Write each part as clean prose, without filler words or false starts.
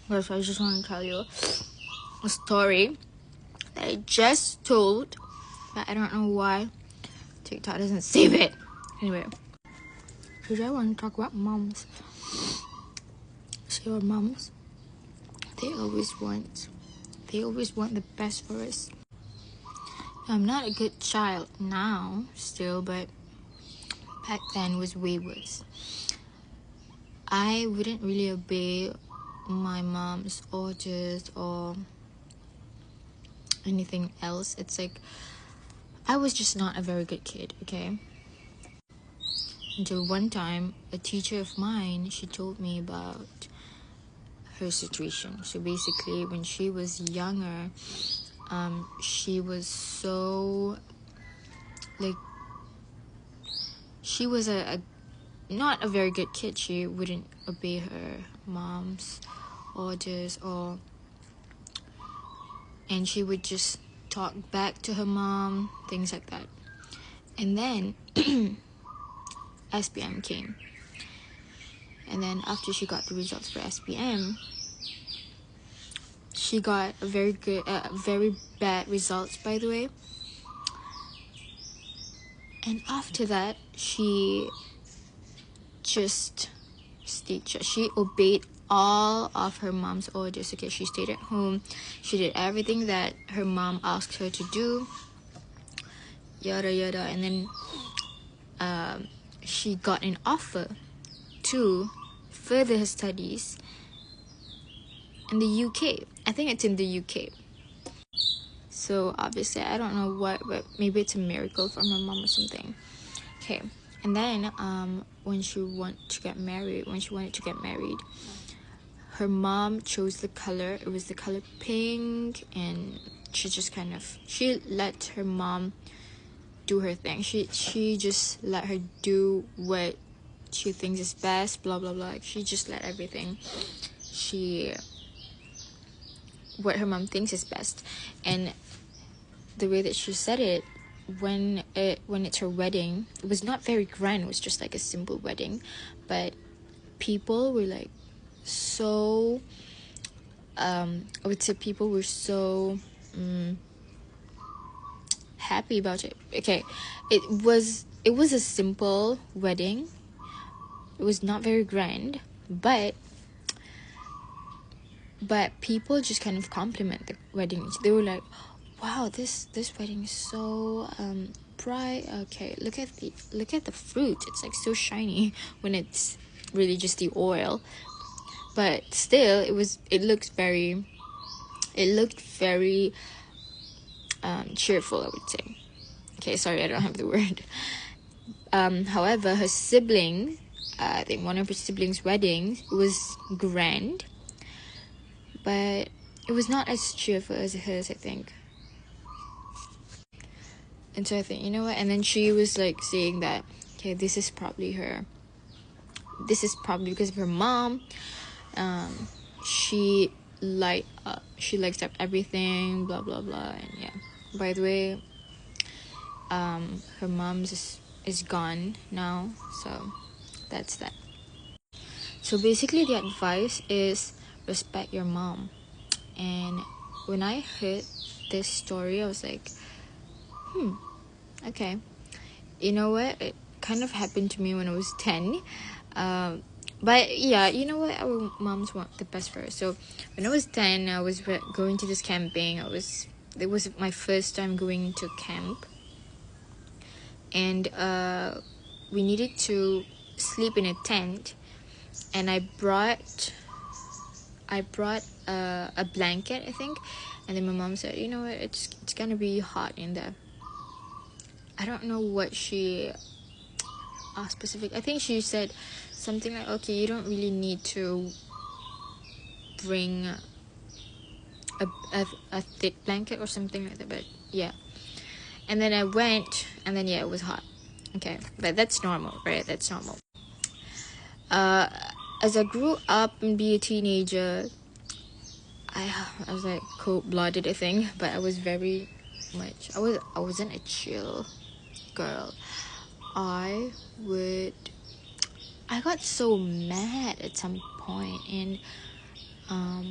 Guys, I just want to tell you a story that I just told, but I don't know why TikTok doesn't save it. Anyway, today I want to talk about moms. See, our moms, they always want the best for us. I'm not a good child now, still, but back then was way worse. I wouldn't really obey my mom's orders or anything else. It's like I was just not a very good kid, okay? Until one time, a teacher of mine, she told me about her situation. So basically, when she was younger, she was so, like, she was a not a very good kid. She wouldn't obey her mom's orders, and she would just talk back to her mom, things like that. And then SPM came, and then after she got the results for SPM, she got a very bad results, by the way. And after that, she just stayed. She obeyed all of her mom's orders. Okay, she stayed at home. She did everything that her mom asked her to do. Yada yada. And then she got an offer to further her studies in the UK. I think it's in the UK. So obviously, I don't know what, but maybe it's a miracle from her mom or something. Okay, and then when she wanted to get married, her mom chose the color. It was the color pink, and she let her mom do her thing. She just let her do what she thinks is best. Blah blah blah. She just let everything. What her mom thinks is best, and the way that she said it, when it's her wedding, it was not very grand. It was just like a simple wedding, but people were like so. I would say people were so happy about it. Okay, it was a simple wedding. It was not very grand, but people just kind of compliment the wedding. They were like, wow, this wedding is so bright. Okay, look at the fruit. It's like so shiny when it's really just the oil. But still, it looked very cheerful, I would say. Okay, sorry, I don't have the word. However, her sibling, I think one of her siblings' wedding was grand, but it was not as cheerful as hers, I think. And so I think, you know what? And then she was like saying that, okay, this is probably because of her mom. She likes up everything, blah blah blah, and yeah. By the way, her mom's is gone now, so that's that. So basically, the advice is respect your mom. And when I heard this story, I was like, okay. You know what? It kind of happened to me when I was 10. But yeah, you know what? Our moms want the best for us. So when I was 10, I was going to this camping. It was my first time going to camp. And we needed to sleep in a tent. And I brought a blanket, I think. And then my mom said, you know what? It's gonna be hot in there. I don't know what she specific. I think she said something like, okay, you don't really need to bring a thick blanket or something like that, but yeah. And then I went, and then yeah, it was hot. Okay, but that's normal, right? That's normal. As I grew up and be a teenager, I was like cold-blooded, I think, but I was very much. I wasn't a chill girl. I got so mad at some point, and I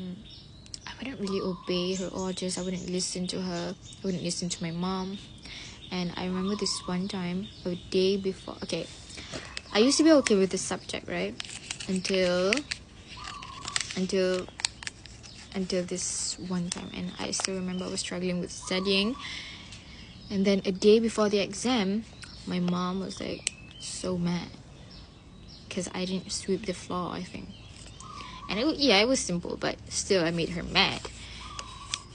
wouldn't really obey her orders. I wouldn't listen to her. I wouldn't listen to my mom. And I remember this one time, a day before. Okay, I used to be okay with this subject, right? Until this one time, and I still remember I was struggling with studying. And then a day before the exam, my mom was like so mad because I didn't sweep the floor, I think. And it was simple, but still I made her mad.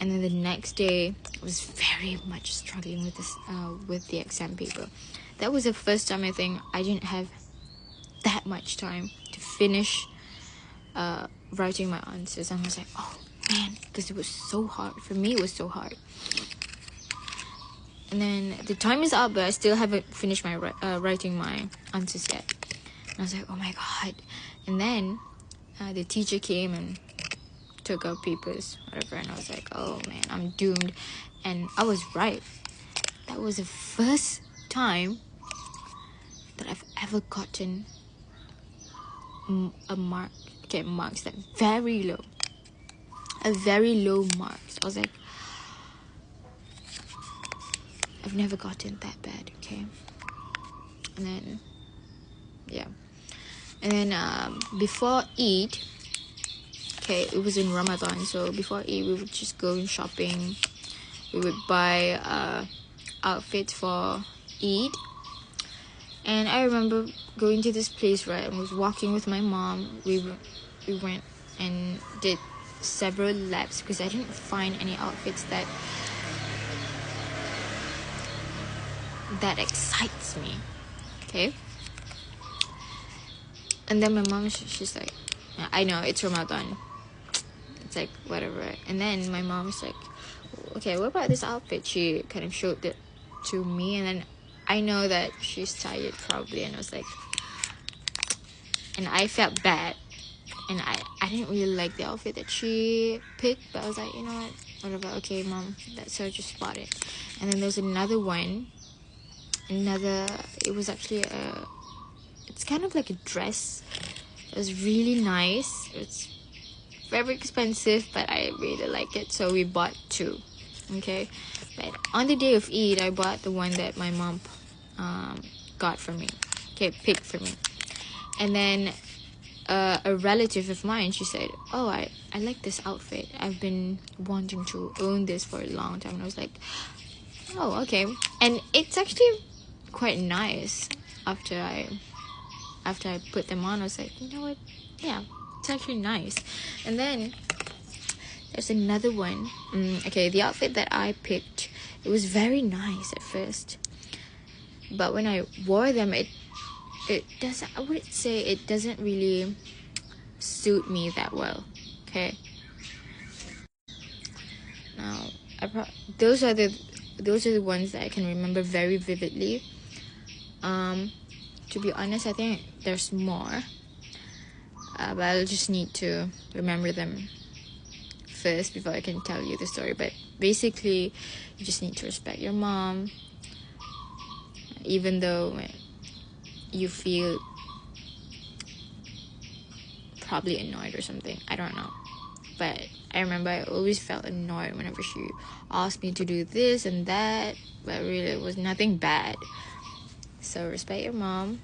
And then the next day, I was very much struggling with this, with the exam paper. That was the first time I think I didn't have that much time to finish writing my answers. And I was like, oh man, because it was so hard. For me, it was so hard. And then the time is up, but I still haven't finished my writing my answers yet. And I was like, oh my god. And then the teacher came and took out papers, whatever, and I was like, oh man, I'm doomed. And I was right. That was the first time that I've ever gotten marks that very low. A very low marks. I was like, I've never gotten that bad, okay? And then, yeah. And then before Eid, okay, it was in Ramadan, so before Eid, we would just go shopping. We would buy outfits for Eid. And I remember going to this place, right? I was walking with my mom. We went and did several laps because I didn't find any outfits that excites me. Okay. And then my mom, she's like, I know it's Ramadan. It's like whatever. And then my mom's like, okay, what about this outfit? She kind of showed it to me, and then I know that she's tired probably, and I was like, and I felt bad, and I didn't really like the outfit that she picked, but I was like, you know what, whatever, okay mom, that's her, just spot it. And then there's another one, it was actually it's kind of like a dress. It was really nice. It's very expensive, but I really like it, so we bought two. Okay, but on the day of Eid, I bought the one that my mom got for me. Okay, picked for me. And then a relative of mine, she said, oh, I like this outfit. I've been wanting to own this for a long time. And I was like, oh, okay. And it's actually quite nice. After I put them on, I was like, you know what, yeah, it's actually nice. And then there's another one. Okay, the outfit that I picked, it was very nice at first, but when I wore them, it doesn't, I wouldn't say it doesn't really suit me that well. Okay, now those are the ones that I can remember very vividly. To be honest, I think there's more, but I'll just need to remember them first before I can tell you the story. But basically, you just need to respect your mom, even though you feel probably annoyed or something. I don't know, but I remember I always felt annoyed whenever she asked me to do this and that, but really it was nothing bad. So respect your mom,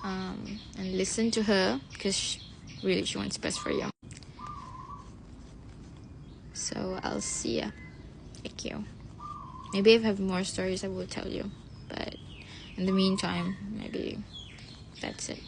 and listen to her, because really she wants the best for you. So I'll see ya. Thank you. Maybe if I have more stories I will tell you, but in the meantime, maybe that's it.